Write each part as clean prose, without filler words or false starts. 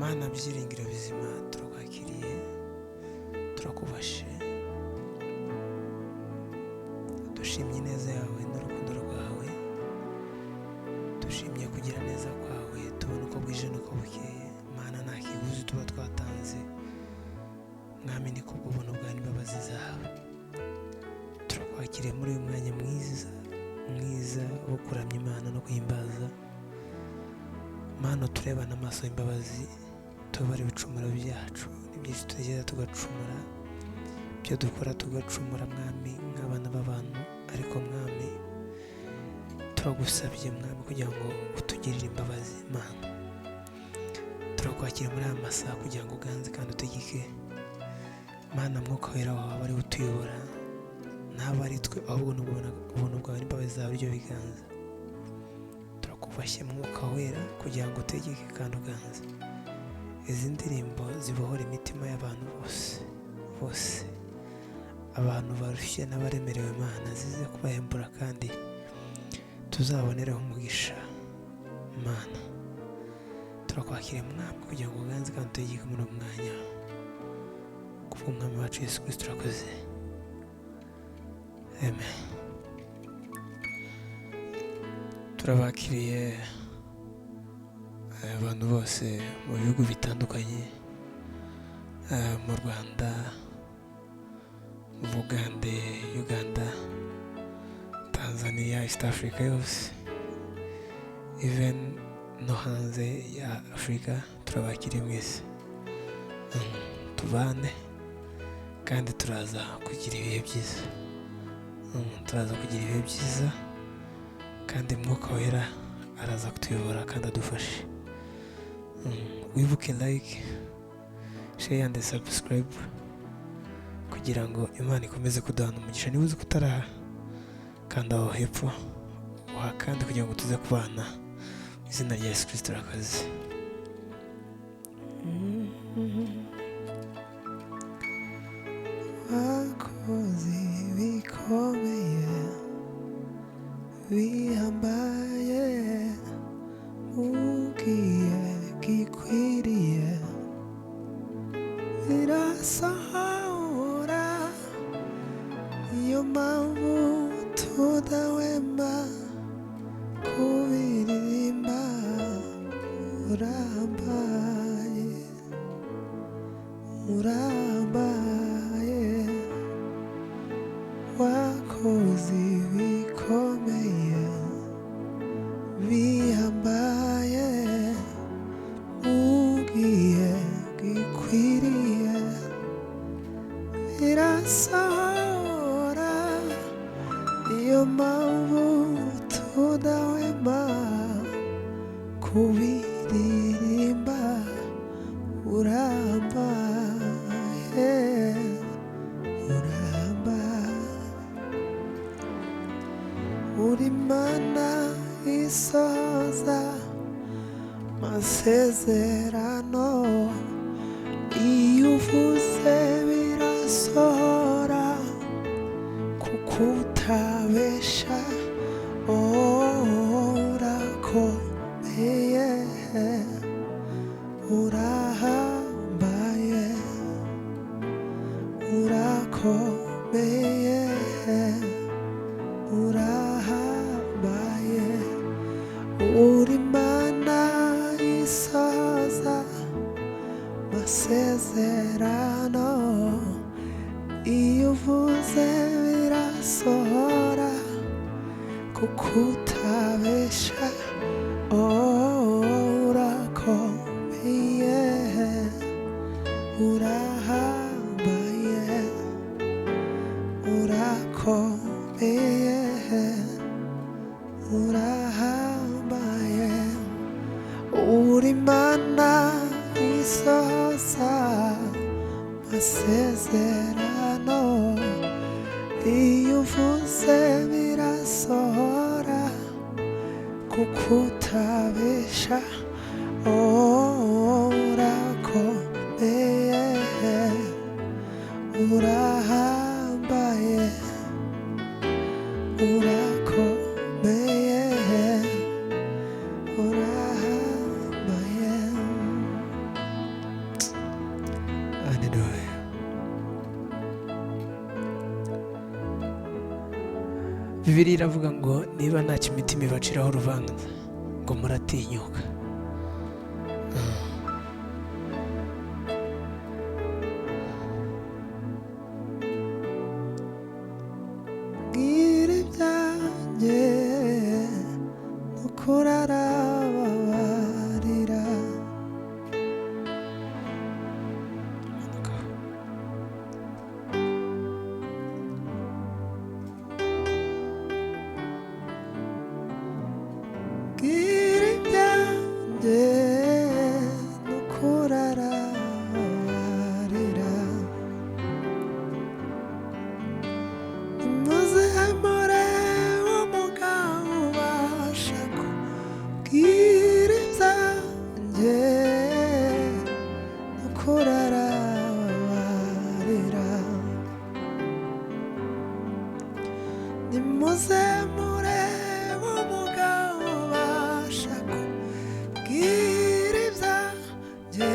Mana byiringiro bizima turakwakiriye, turakubashe, dushimye neza yawe n'urukundo rwawe, dushimye kugira neza kwawe, tubona uko bwije n'uko bukeye. Mana nta kiguzi tuba twatanze, mwami ni kubw'ubuntu bwawe n'imbabazi zawe. Turakwakiriye muri uyu mwanya mwiza wo kuramya Imana no guhimbaza. Mana turebana amaso y'imbabazi, tubare ibicumuro byacu, n'ibyinshi tugenda tugacumura, ibyo dukora tugacumura mwami nk'abana b'abantu. Ariko mwami turagusabye mwami kugira ngo utugirire imbabazi. Mana turakwakira muri aya masaha kugira ngo uganze kandi utegeke. Mana mwuka wera wawe ari utuyobora, ntabwo ari twe ahubwo n'ubuntu bwawe n'imbabazi zawe byo biganza. Turakubashye mwuka wera kugira ngo utegeke kandi uganze. Izi ndirimbo zibohora imitima y'abantu bose, abantu barushye n'abaremerewe. Mana zize kubahembura kandi tuzabonereho umugisha. Mana turakwakira mwami kugira ngo uganze kandi utegeke muri uwo mwanya, kubw'umwami wacu Yesu Kristo turakoze, amen. Turabakiriye abantu bose mu bihugu bitandukanye, mu Rwanda, mu Bugande, Uganda, Tanzania, East Africa yose, even no hanze ya Afurika. Turabakiriye mwese, tubane kandi turaza kugira ibihe byiza, kandi mwuka wera araza kutuyobora kandi adufashe. Wibuke like, share and subscribe kugira ngo Imana ikomeze kuduhana umugisha. Niba uzi kutaraha kanda aho hepfo uhakande kugira ngo tuze kubana mu izina rya Yesu Kristo. Urakoze. Wakoze bikomeye bihambaye, ugiye gikwiriye, birasahura, iyo mpamvu tudahwema kubiririmba. Urambaye, wakoze bikomeye bihambaye, ugiye gikwiriye, birasahura, iyo mpamvu tudahwema kubiririmba. Urambaye, uri Mana isohoza amasezerano, iyo uvuze birasohora, kuko utabesha. Urakomeye, urahambaye, urakomeye, urahambaye, uri Mana isohoza amasezerano, iyo uvuze birasohora, kuko utabesha. Urakomeye, urahambaye, urakomeye, urahambaye, uri Mana isohoza amasezerano, iyo uvuze birasohora, kuko utabesha. Urakomeye, urahambaye, urakomeye, urahambaye. Bibiliya iravuga ngo niba nta imitima ibaciraho urubanza ngo muratinyuka. Bwira ibyanjye n'ukuri arababarira. Bwira ibyanjye n'ukuri arababarira. Nimuze murebe umugabo ubasha kubwira ibyanjye n'ukuri arababarira. Nimuze murebe umugabo ubasha kubwira ibyanjye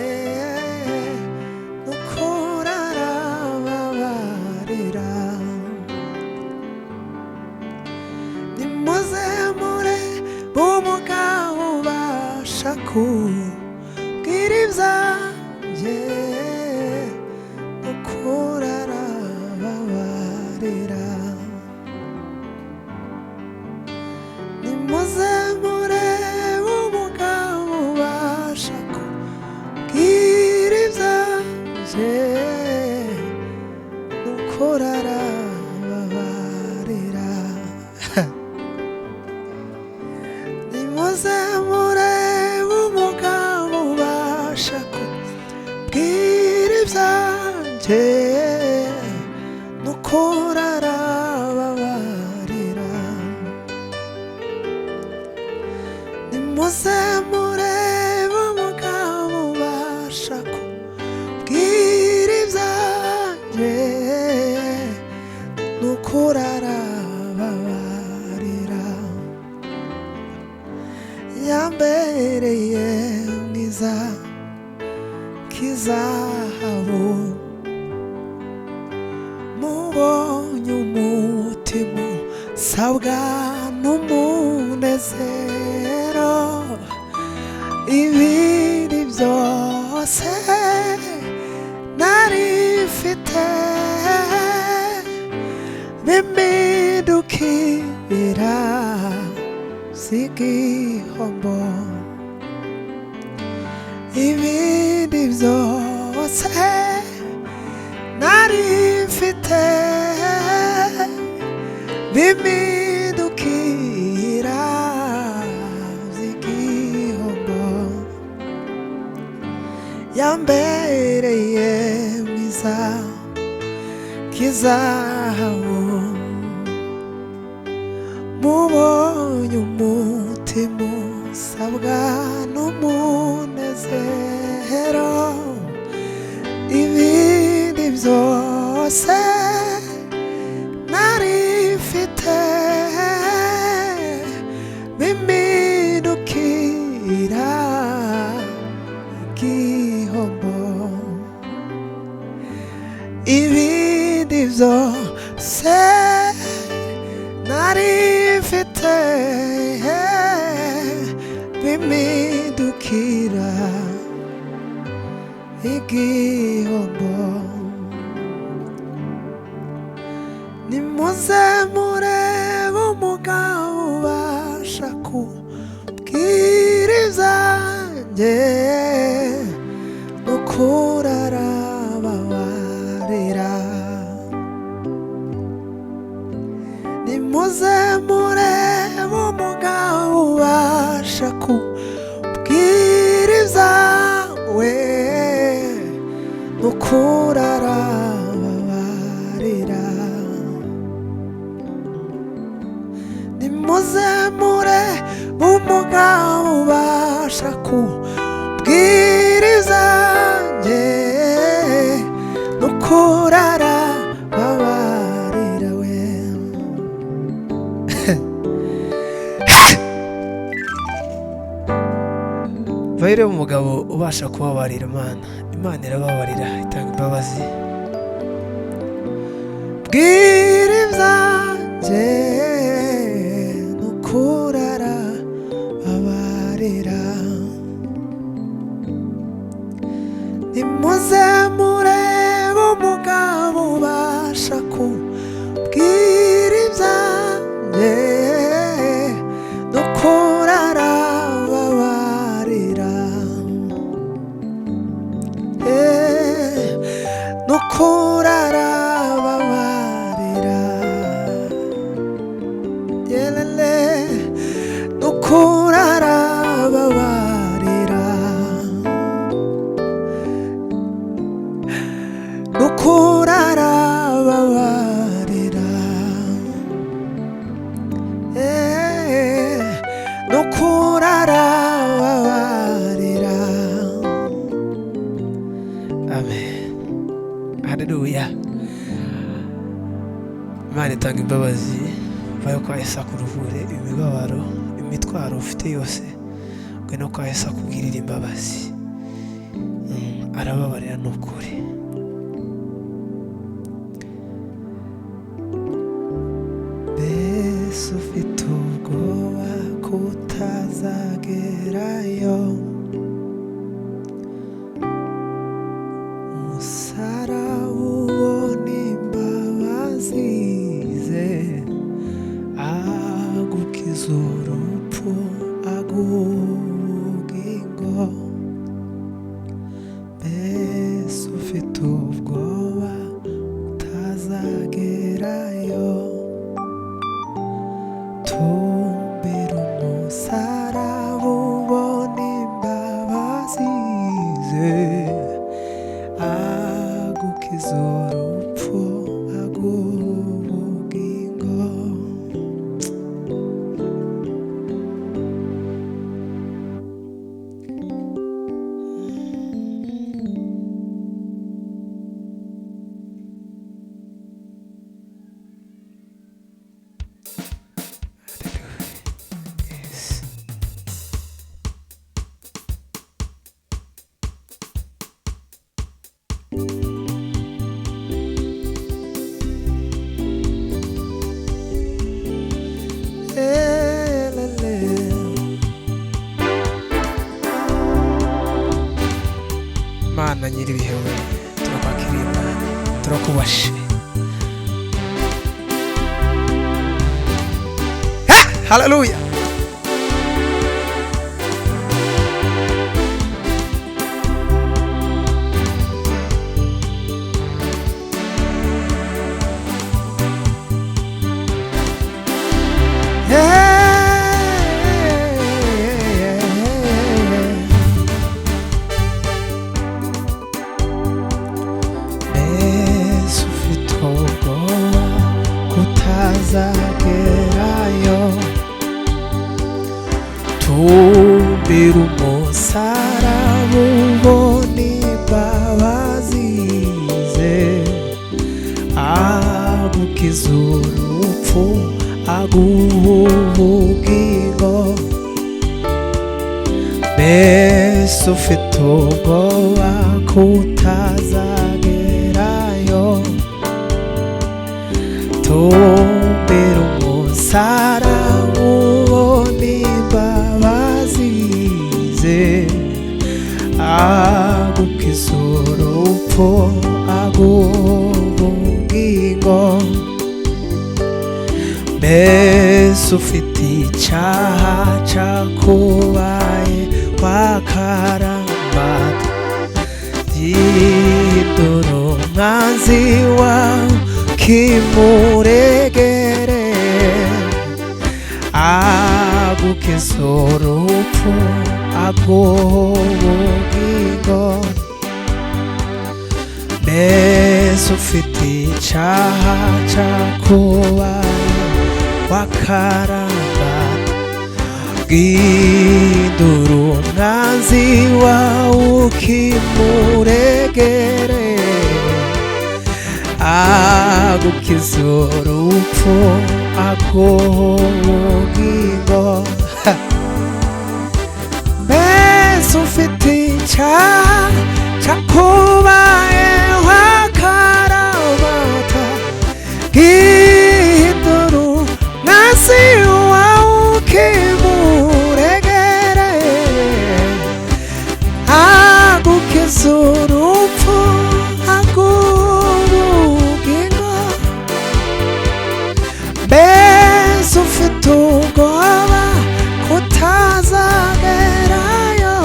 n'ukuri arababarira. Nimuze murebe umugabo ubasha kubwira ibyanjye n'ukuri arababarira. Nimuze murebe umugabo ubasha kubwira ibyanjye n'ukuri arababarira. Nimuze murebe umugabo ubasha kubwira ibyanjye n'ukuri arababarira. Nimuze murebe umugabo ubasha kubwira ibyanjye n'ukuri arababarira. Yambereye mwiza nk'izahabu, mubonye umutima usabwa n'umunezero. Ibindi byose nari mfite bimpindukira z'igihombo. Ibindi byose nari mfite bimpindukira z'igihombo. Yambereye mwiza nk'izahabu, mubonye umutima usabwa n'umunezero. Ibindi byose nari mfite bimpindukira igihombo. Ibindi byose nari mfite bimpindukira igihombo. Nimuze murebe umugabo ubasha kubwira ibyanjye n'ukuri arababarira. Nimuze murebe umugabo ubasha kubwira ibyawe n'ukuri arababarira. Nimuze murebe umugabo ubasha kubwira ibyanjye n'ukuri arababarira we. Bahire umugabo ubasha kubabarira. Imana irababarira, itanga imbabazi. Bwira ibyanjye Imana itanga imbabazi vayo kwa Yesu akuruhure imibabaro imitwaro ufite yose ngwino kwa Yesu akugirira imbabazi arababarira n'ukuri. Mbese ufite ubwoba kutazagerayo umusaraba ubona imbabazi ze agukiza urupfu agubugingo. Mbese ufite ubwoba utazagerayo tumbira umusaraba ubona imbabazi ze agukiza urupfu agubugingo. Mana nyiribihe we turakwakiriye Mana turakubashe. Haleluya. Kutazagerayo tumbira umusaraba ubona imbabazi ze agukiza urupfu agubugingo. Mbese ufite ubwoba kutazagerayo tumbira umusaraba ubona imbabazi ze agukiza urupfu agubugingo. Mbese ufite icyaha cyakubaye wakarambata yidura umwanzi wawe kimuregere agukiza urupfu agubugingo. Mbese ufite icyaha cyakubaye wakarambata bwindura umwanzi wawe ukimuregere agukiza urupfu agubugingo. Mbese ufite icyaha cyakubaye wakarambata bwindura umwanzi wawe ukimuregere agukiza urupfu agubugingo. Mbese ufite ubwoba kutazagerayo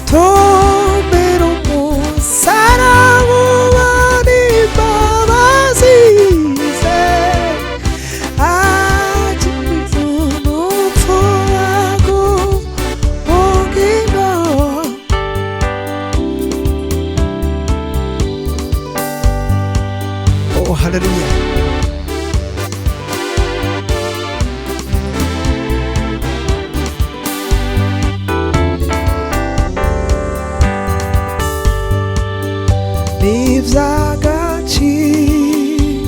tumbira umusaraba ubona imbabazi ze agukiza urupfu agubugingo. Oh, hallelujah. Iby'agaciro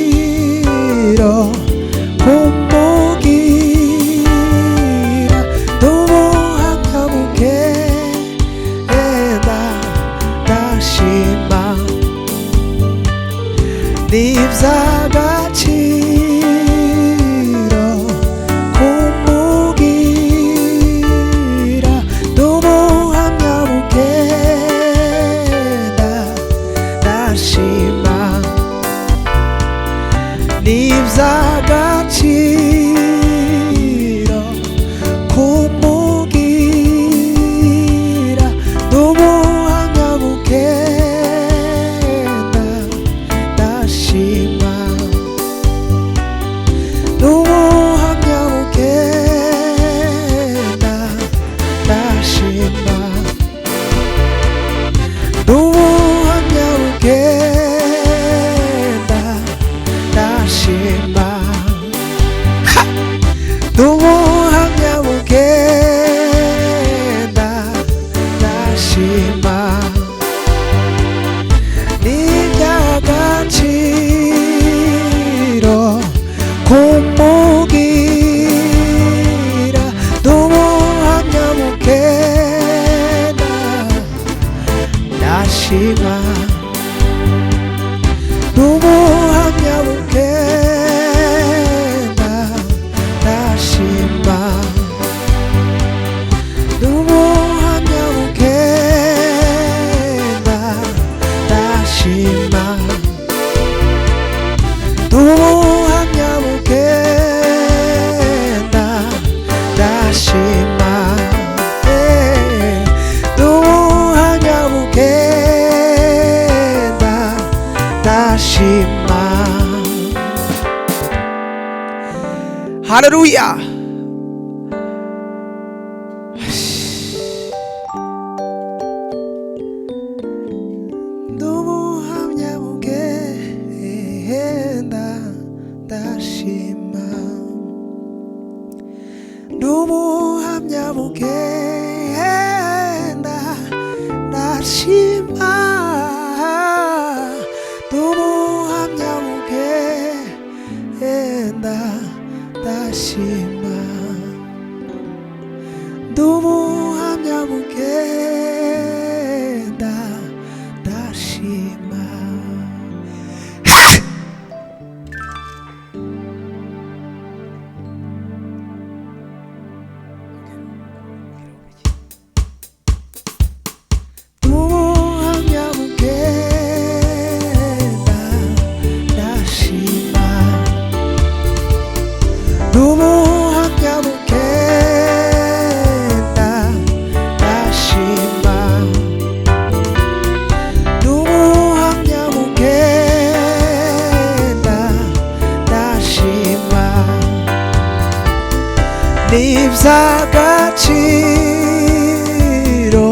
iby'agaciro kumugira n'ubuhamya bugenda ndashima n'iby'agaciro kumugira n'ubuhamya bugenda ndashima n'iby'agaciro kumugira n'ubuhamya bugenda ndashima n'ubuhamya bugenda ndashima n'ubuhamya bugenda ndashima n'ubuhamya bugenda ndashima n'iby'agaciro kumugira n'ubuhamya bugenda ndashima n'ubuhamya bugenda ndashima n'ubuhamya bugenda ndashima n'ubuhamya bugenda ndashima n'ubuhamya bugenda ndashima. Haleluya. n'ubuhamya bugenda ndashima n'ubuhamya bugenda ndashima n'ubuhamya bugenda ndashima n'ubuhamya bugenda ndashima. n'ubuhamya bugenda ndashima n'ubuhamya bugenda ndashima n'ubuhamya bugenda ndashima n'iby'agaciro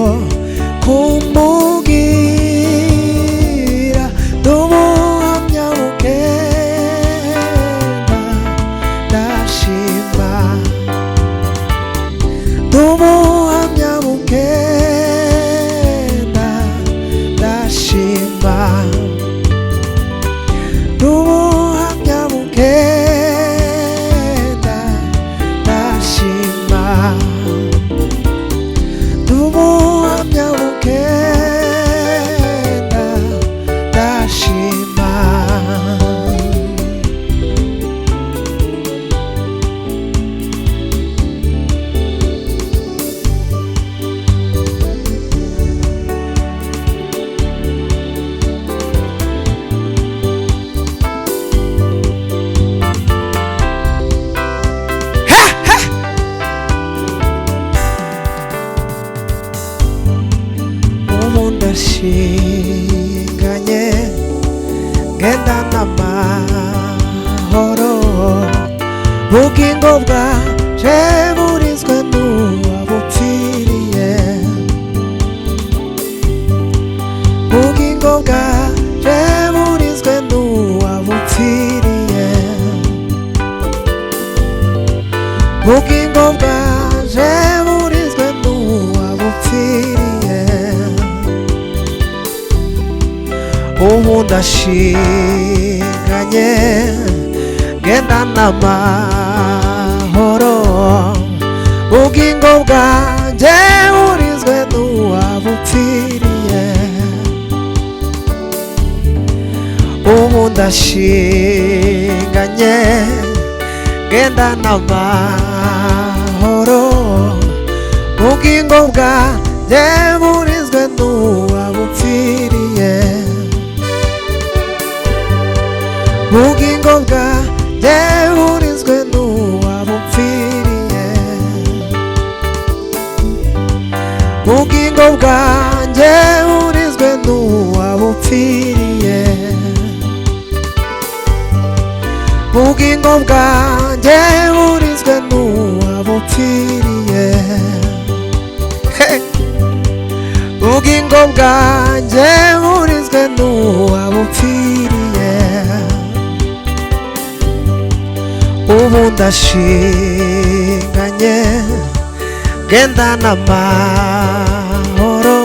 kumugira n'ubuhamya bugenda ndashima n'ubuhamya bugenda ndashima n'ubuhamya bugenda ndashima n'ubuhamya bugenda ndashima. ubu ndashinganye ngendana amahoro ubugingo bwaje burinzwe n'uwabupfiriye ubugingo bwaje burinzwe n'uwabupfiriye ubugingo bwaje burinzwe n'uwabupfiriye ubu ndashinganye ndashinganye ngendana amahoro ubugingo bwanjye burinzwe n'uwabupfiriye ubu ndashinganye ngendana amahoro ubugingo bwanjye burinzwe n'uwabupfiriye ubugingo bwanjye burinzwe n'uwabupfiriye ubugingo bwanjye burinzwe n'uwabupfiriye ubugingo bwanjye burinzwe n'uwabupfiriye ubugingo bwanjye burinzwe n'uwabupfiriye ubu ndashinganye ngendana amahoro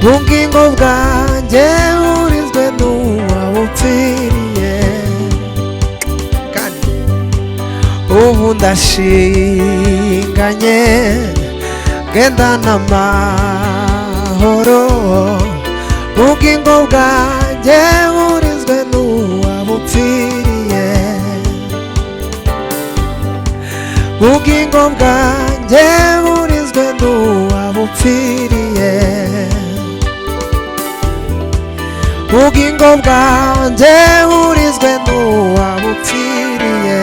ubugingo bwanjye burinzwe n'uwabupfiriye ubu ndashinganye ngendana amahoro ubugingo bwanjye burinzwe n'uwabupfiriye ubugingo bwanjye burinzwe n'uwabupfiriye ubugingo bwanjye burinzwe n'uwabupfiriye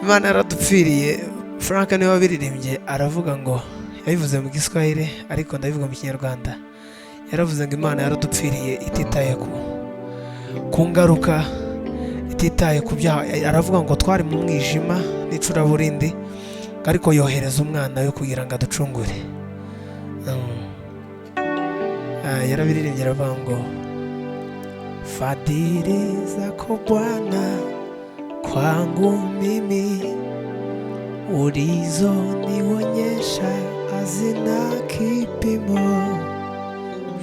Imana yaradupfiriye. Frank niwe wabiririmbye aravuga ngo, yabivuze mu Giswahili ariko ndabivuga mu Kinyarwanda, yaravuze ngo Imana yaradupfiriye ititaye ku ngaruka, ititaye ku byaha. Aravuga ngo twari mu mwijima n'icuraburindi ariko yohereza umwana we kugira ngo aducungure. Yarabiririmbye aravuga ngo fadhili zako Bwana kwangu mimi ulizonionyesha hazina kipimo.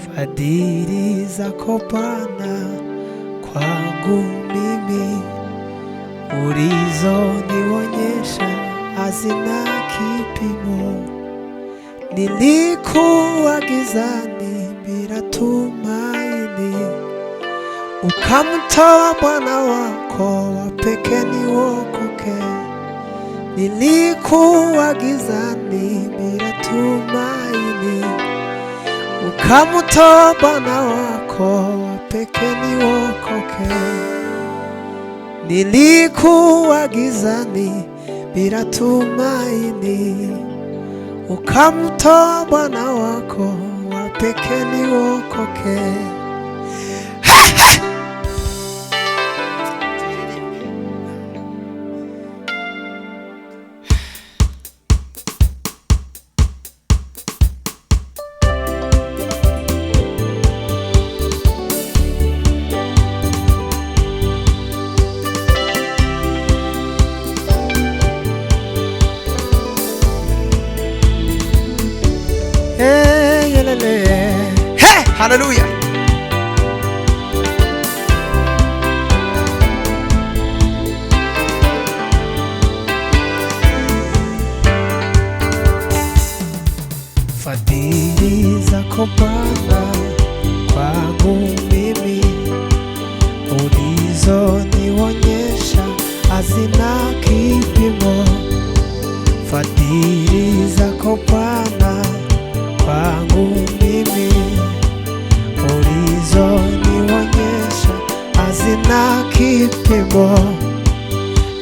Fadhili zako Bwana kwangu mimi ulizonionyesha hazina kipimo. Nilikuwa gizani bila tumaini, ukamtoa Bwana wako wa pekee niokoke. Nilikuwa gizani bila tumaini, ukamtoa Bwana wako wa pekee niokoke. Nilikuwa gizani bila tumaini, ukamtoa Bwana wako wa pekee niokoke. Hey, hallelujah. Fadhili zako Bwana kwangu mimi ulizonionyesha hazina kipimo. Fadhili zako Bwana kwangu mimi ulizonionyesha hazina kipimo.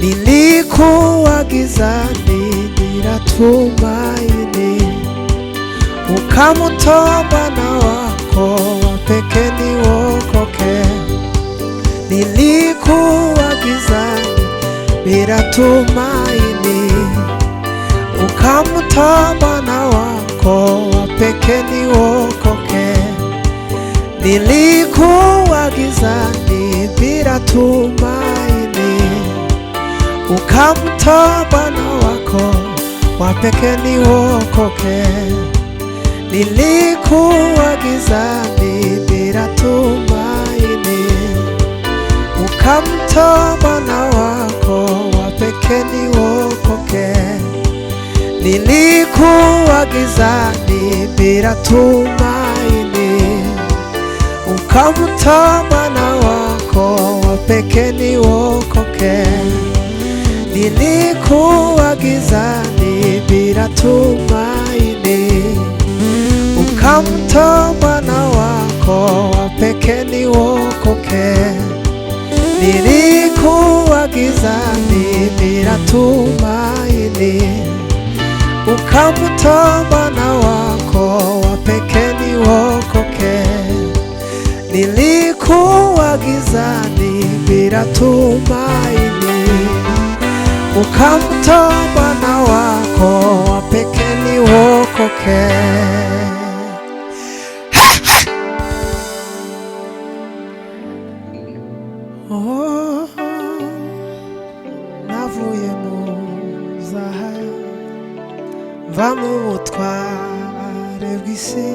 Nilikuwa gizani bila tumaini, ukamtoa Bwana wako wa pekee niokoke. Nilikuwa gizani bila tumaini, ukamtoa Bwana wako wa pekee niokoke. Nilikuwa gizani bila tumaini, ukamtoa Bwana wako wa pekee niokoke. nilikuwa gizani bila tumaini, ukamtoa mwana wako wa pekee niokoke. Nilikuwa gizani bila tumaini, ukamtoa mwana wako wa pekee niokoke. Nilikuwa gizani bila tumaini, ukamtoa mwana wako wa pekee niokoke. Nilikuwa gizani bila tumaini, ukamtoa mwana wako wa pekee niokoke. Nilikuwa gizani bila tumaini, ukamtoa mwana wako wa pekee niokoke. Oh, navuye mu zahabu, va mu butware bw'isi,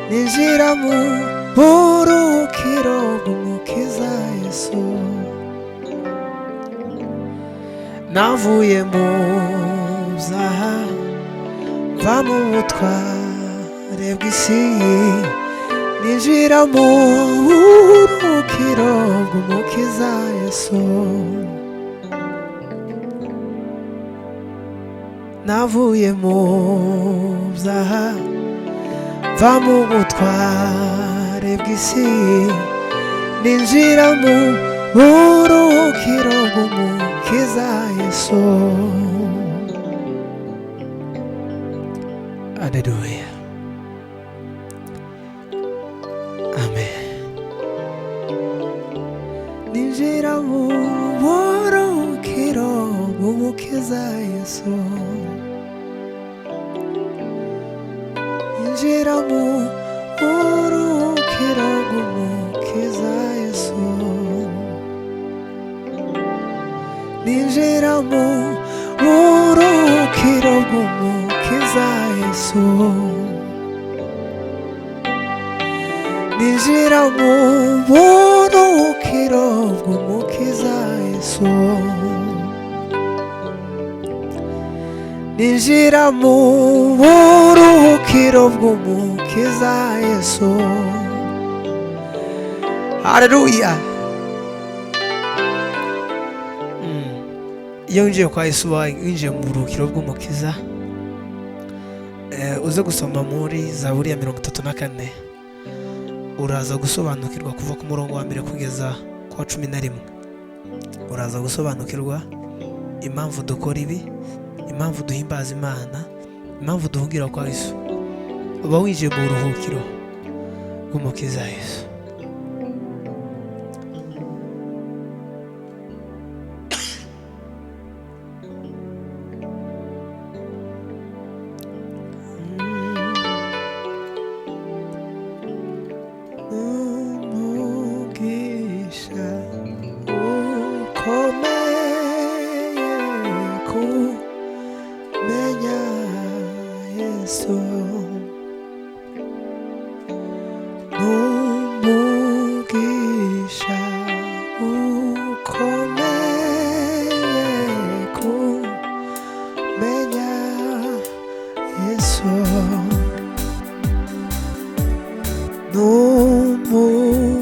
ninjira mu buruhukiro bw'umukiza Yesu. Navuye mu zahabu, va mu butware bw'isi, ninjira mu buruhukiro bw'umukiza Yesu. Navuye mu zahabu, va mu butware bw'isi, ninjira mu buruhukiro bw'umukiza Yesu. Haleluya, amen. Ninjira mu buruhukiro bw'umukiza Yesu. Ninjira mu buruhukiro bw'umukiza Yesu. Ninjira mu buruhukiro bw'umukiza Yesu. Ninjira mu buruhukiro bw'umukiza Yesu. Ninjira mu buruhukiro bw'umukiza Yesu. Haleluya. Iyo winjiye kwa Yesu, winjiye mu buruhukiro bw'umukiza, uze gusoma muri Zaburi ya 34, uraza gusobanukirwa kuva ku murongo wa 1 kugeza ku wa 11. Uraza gusobanukirwa impamvu dukora ibi, impamvu duhimbaza Imana, impamvu duhungira kwa Yesu. Uba winjiye mu buruhukiro bw'umukiza Yesu.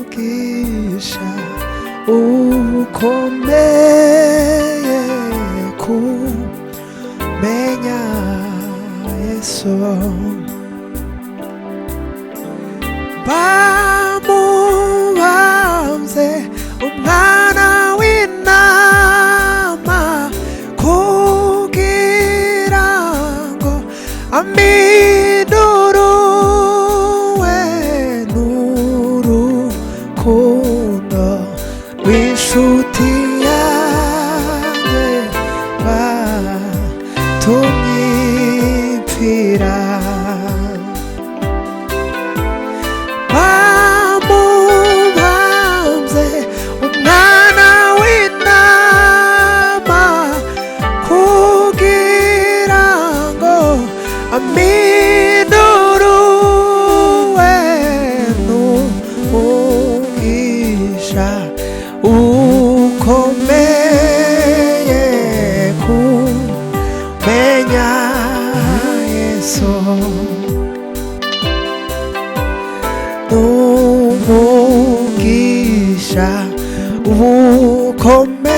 Numugisha ukomeye kumenya Yesu. Bamubamze umwana w'intama kugira ngo aminuruwe n'urukundo rw'inshuti yanjye batumye mpfira. n'umugisha ukomeye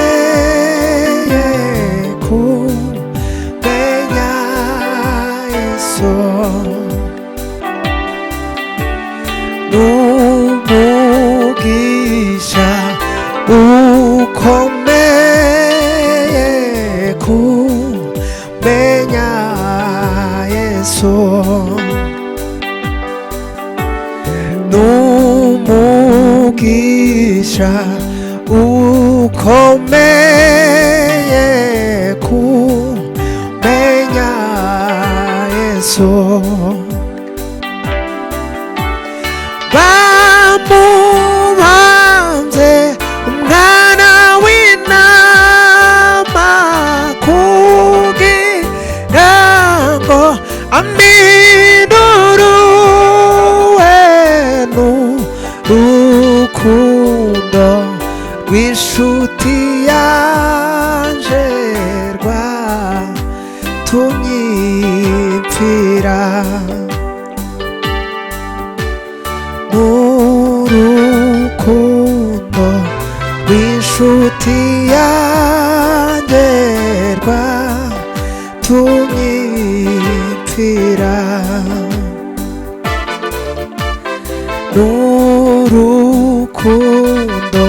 kumenya Yesu, n'umugisha ukomeye kumenya Yesu, n'umugisha ukomeye kumenya Yesu, bamubambye umwana w'intama kugira ngo aminuruwe n'urukundo rw'inshuti yanje rwatumye mpfira, n'urukundo rw'inshuti yanjye rwatumye mpfira, n'urukundo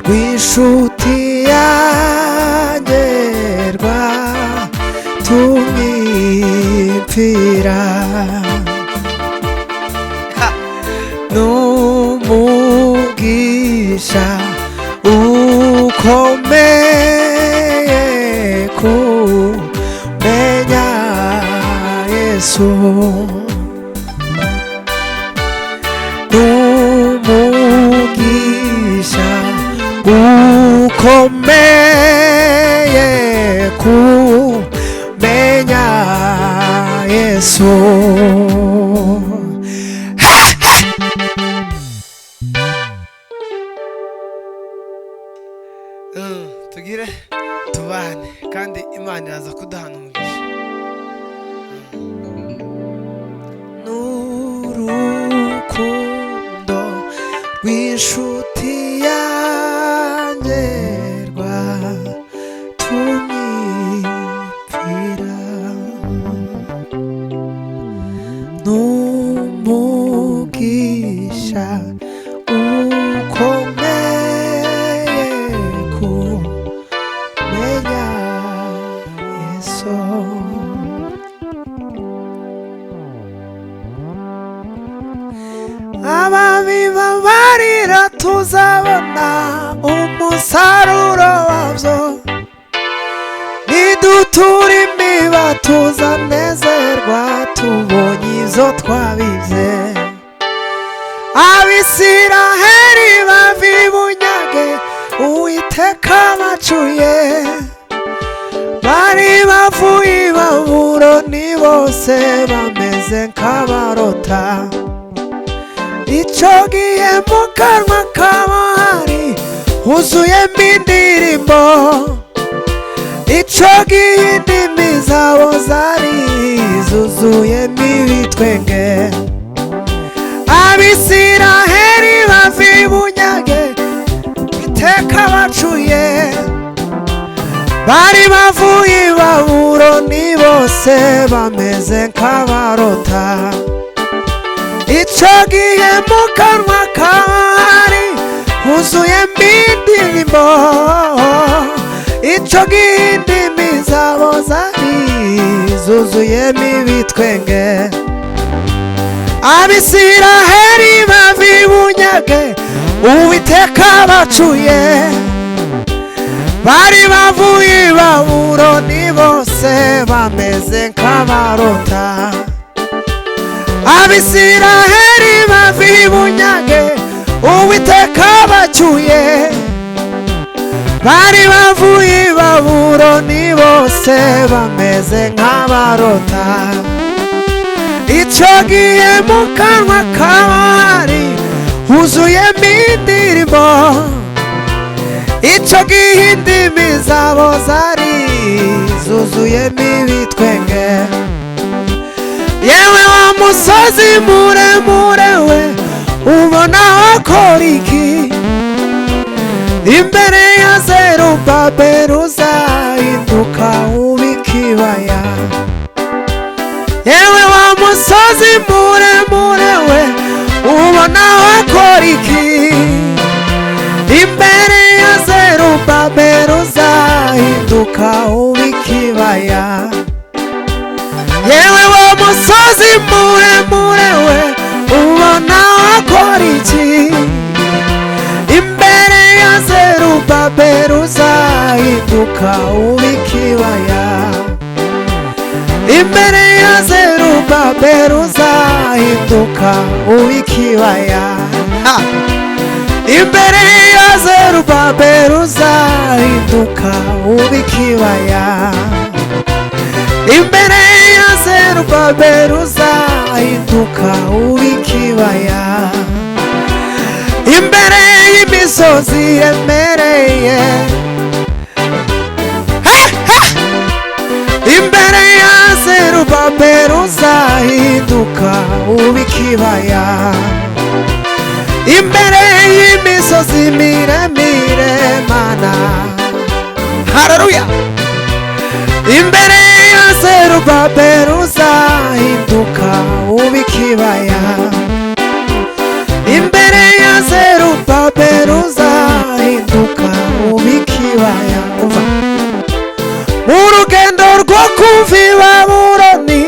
rw'inshuti yanjye rwatumye mpfira, n'umugisha ukomeye kumenya Yesu, n'umugisha ukomeye kumenya Yesu. Tugire tubane kandi Imana iraza kuduhana umugisha. N'urukundo rw'inshuti yanjye rwatumye mpfira, n'umugisha ukomeye kumenya Yesu, ababiba barira tuzabona umusaruro wabyo, nidutura imiba tuzanezerwa tubonye ibyo twabibye, Abisiraheli bava ibunyage Uwiteka bacuye, bari bavuye i Babuloni bose bameze nk'abarota, icyo gihe mu kanwa kabo hari huzuyemo indirimbo, icyo gihe indimi zabo zari zuzuyemo ibitwenge, Abisiraheli bava ibunyage Uwiteka bacuye, bari bavuye i Babuloni bose bameze nk'abarota, icyo gihe mu kanwa kari huzuyemo indirimbo, icyo gihe indimi zabo zari zuzuyemo ibitwenge, Abisiraheli bava ibunyage Uwiteka bacuye, bari bavuye i Babuloni bose bameze nk'abarota, Abisiraheli bava ibunyage Uwiteka bacuye, bari bavuye i Babuloni bose bameze nk'abarota, icyo gihe mu kanwa kabo hari huzuyemo indirimbo, icyo gihe indimi zabo zari zuzuyemo ibitwenge, yewe wa musozi muremure we ubona wakora iki imbere ya Zerubabeli uzahinduka ube ikibaya. Yewe wa musozi muremure we ubona wakora iki imbere ya Zerubabeli uzahinduka ube ikibaya. Yewe wa musozi muremure we ubona wakora iki imbere ya Zerubabeli uzahinduka ube ikibaya. Imbere ya Zerubabeli uzahinduka ube ikibaya. Imbere ya Zerubabeli uzahinduka ube ikibaya. Imbere ya Zerubabeli uzahinduka ube ikibaya. Imbere y'imisozi yemereye, imbere ya Zerubabeli uzahinduka ube ikibaya. Imbere y'imisozi miremire mana, haleluya. Imbere ya Zerubabeli uzahinduka ube ikibaya. Imbere ya Zerubabeli uzahinduka ube ikibaya. Mu rugendo rwo kuva i Babuloni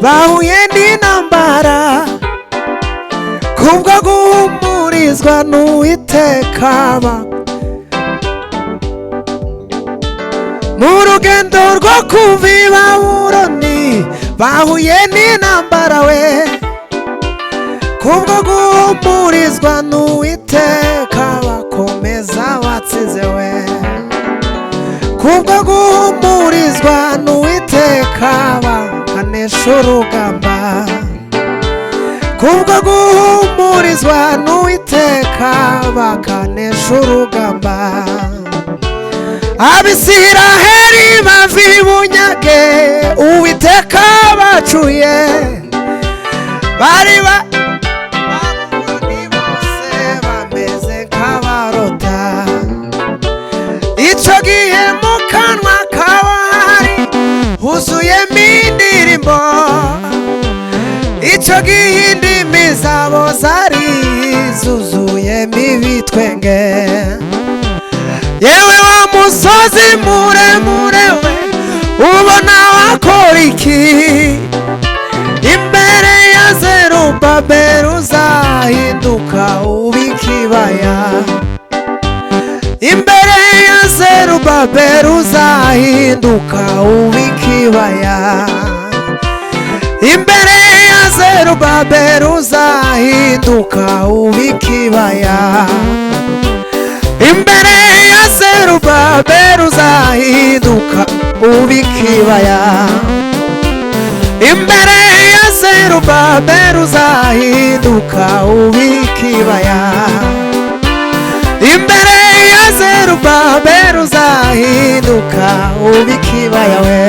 bahuye n'intambara, kubwo guhumurizwa n'Uwiteka. Mu rugendo rwo kuva i Babuloni bahuye n'intambara we, kubwo guhumurizwa n'Uwiteka bakomeza batsinze we. Kubwo guhumurizwa n'Uwiteka bakanesha urugamba. Kubwo guhumurizwa n'Uwiteka bakanesha urugamba. Abisiraheli bava ibunyage Uwiteka bacuye, bari Babuloni bose bameze nk'abarota. Ico gihe mu kanwa kabo hari huzuyemo indirimbo, ico gihe indimi zabo zari zuzuyemo ibitwenge. Yewe wa musozi muremure we ubona wakora iki imbere ya Zerubabeli uzahinduka ube ikibaya. Imbere ya Zerubabeli uzahinduka ube ikibaya. Imbere ya Zerubabeli uzahinduka ube ikibaya. Imbere ya Zerubabeli uzahinduka ube ikibaya. Imbere ya Zerubabeli uzahinduka ube ikibaya. Imbere ya Zerubabeli uzahinduka ube ikibaya we.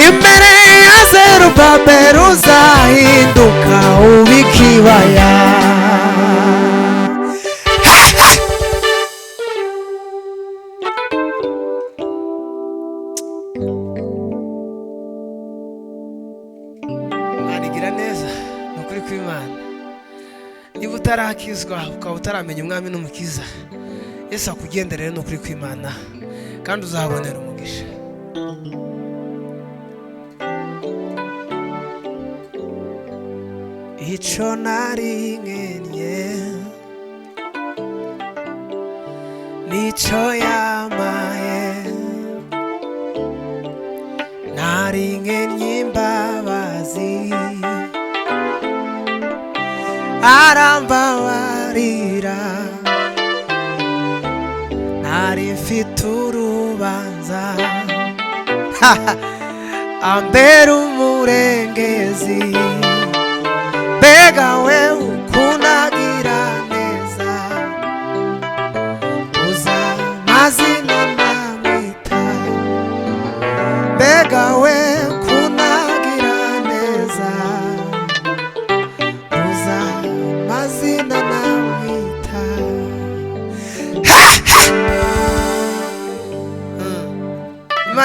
Imbere ya Zerubabeli uzahinduka ube ikibaya. Mwanigira neza nukuri kw'Imana. Niba utarakizwa ukaba utaramenya umwami n'umukiza, Yesu akugenderere nukuri kw'Imana kandi uzahabonera umugisha. Ico nari nkenye nico yamaye, nari nkenye imbabazi arambabarira. Nari mfite urubanza ambera umurengezi. Mbega we ukunagira neza, uza mazina namwita. Mbega we ukunagira neza, uza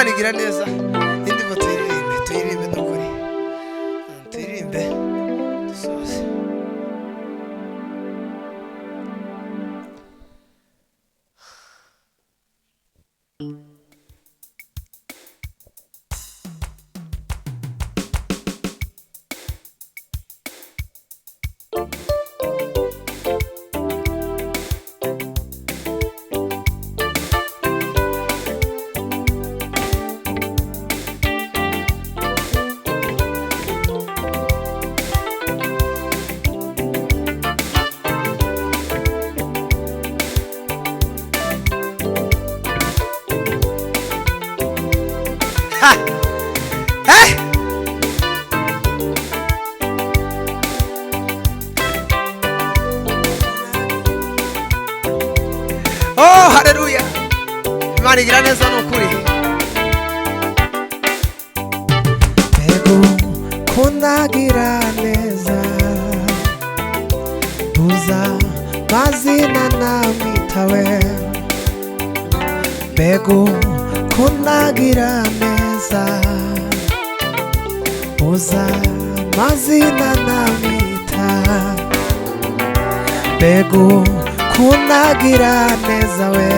Imana igira neza. Indirimbo tuyiririmbe n'ukuri. Tuyiririmbe dusoze. Oh, haleluya. Imana igira neza n'ukuri. Mbega kundagira neza, buza mazina namwitawe. Mbega kundagira neza, buza mazina namwita. Mbega kunagira neza we,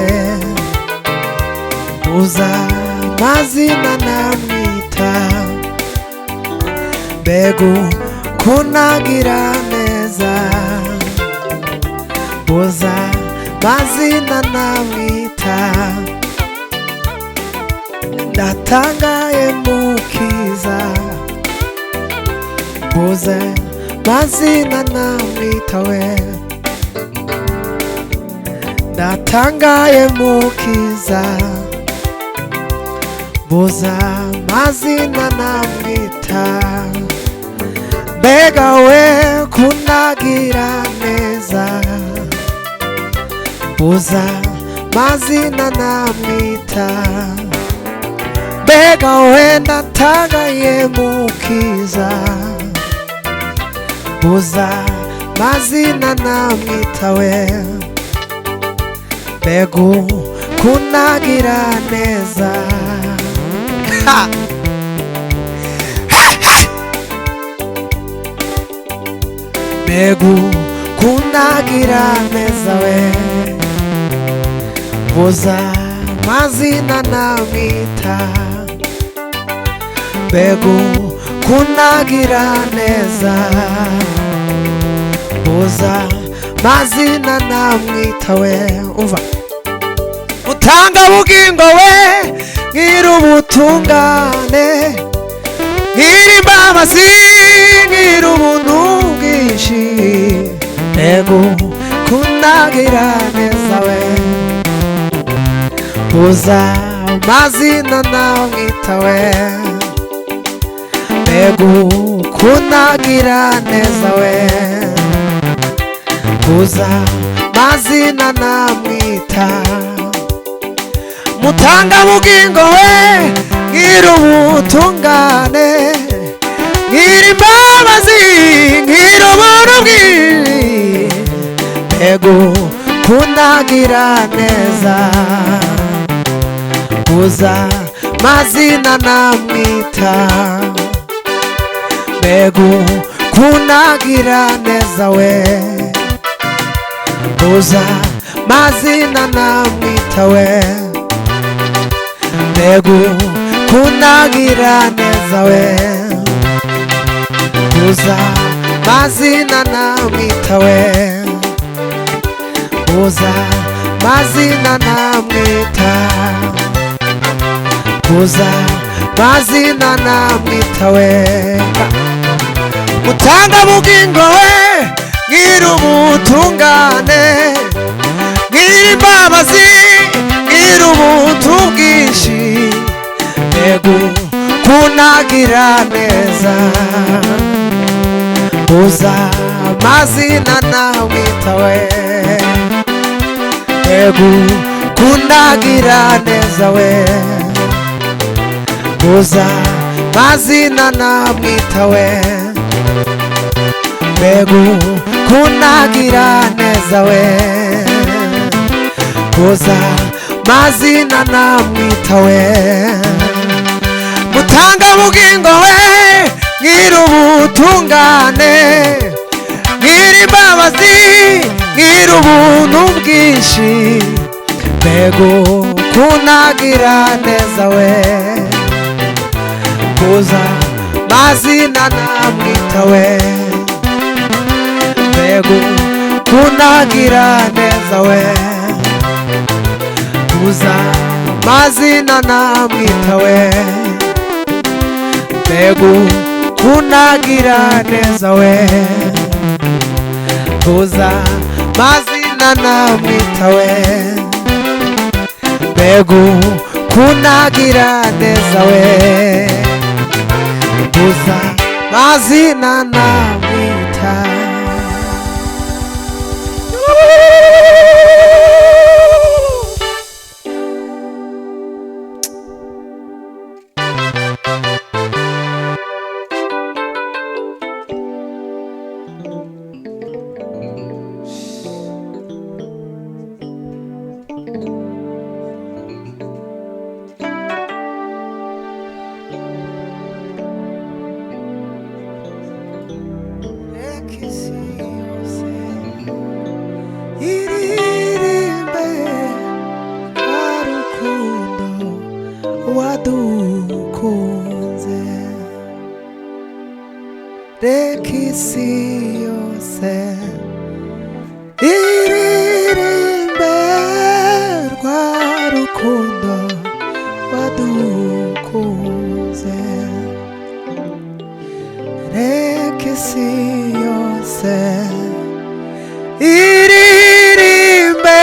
uza mazina namwita. Mbega kunagira neza, uza mazina namwita. Ndatangaye mukiza, uza mazina namwita we. Ndatangaye mukiza, buza mazina namwita. Mbega we kunagira neza, buza mazina namwita. Mbega we ndatangaye mukiza, buza mazina namwita we. Mbega kunagira neza, mbega kunagira neza we, buza mazina namwita. Mbega kunagira neza, buza mazina namwita we. Umva, utanga bugingo we, ngira ubutungane, ngira imbabazi, ngira ubuntu bwinshi. Mbega kunagira neza we, buza mazina namwita we. Mbega kunagira neza we, buza mazina namwita. Mutanga bugingo we, ngira ubutungane, ngira imbabazi, ngira ubuntu bwinshi. Mbega kunagira neza, buza mazina namwita. Mbega kunagira neza we, buza mazina namwita we. Mbega kunagira neza we, buza mazina namwita we. Buza mazina namwita, buza mazina namwita we. Mutanga bugingo we, ngira ubutungane, ngira imbabazi, ngira ubuntu bwinshi. Mbega kunagira neza, buza mazina namwita we. Mbega kunagira neza we, buza mazina namwita we. Mbega kunagira neza we, buza mazina namwita we. ntangabugingo we nyir'ubutungane nyir'imbabazi nyir'ubuntu bwinshi mbega ukunagira neza we kuza mazina namwita we mbega ukunagira neza we kuza mazina namwita we mbega ukunagira neza we kuza mazina namwita we mbega ukunagira neza we kuza mazina namwita wadukunze reka isi yose iririmbe rwa rukundo wadukunze reka isi yose iririmbe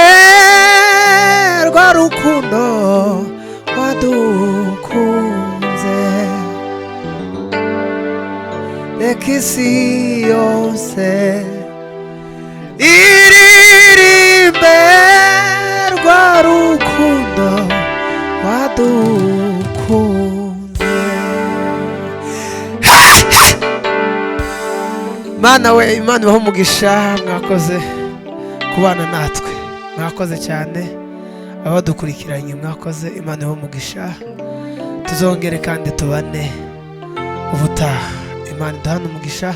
rwa rukundo wadukunze reka isi yose iririmbe rwa rukundo wadukunze. Mana we, Imana ibahe umugisha, mwakoze kubana natwe, mwakoze cyane abadukurikiranye, mwakoze. Imana ibahe umugisha, tuzongere kandi tubane ubutaha. Imana iduhane umugisha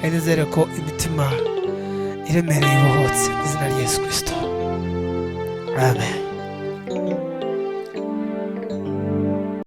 kandi nizere ko imitima iremereye ibohotse mu izina rya Yesu Kristo. Amen.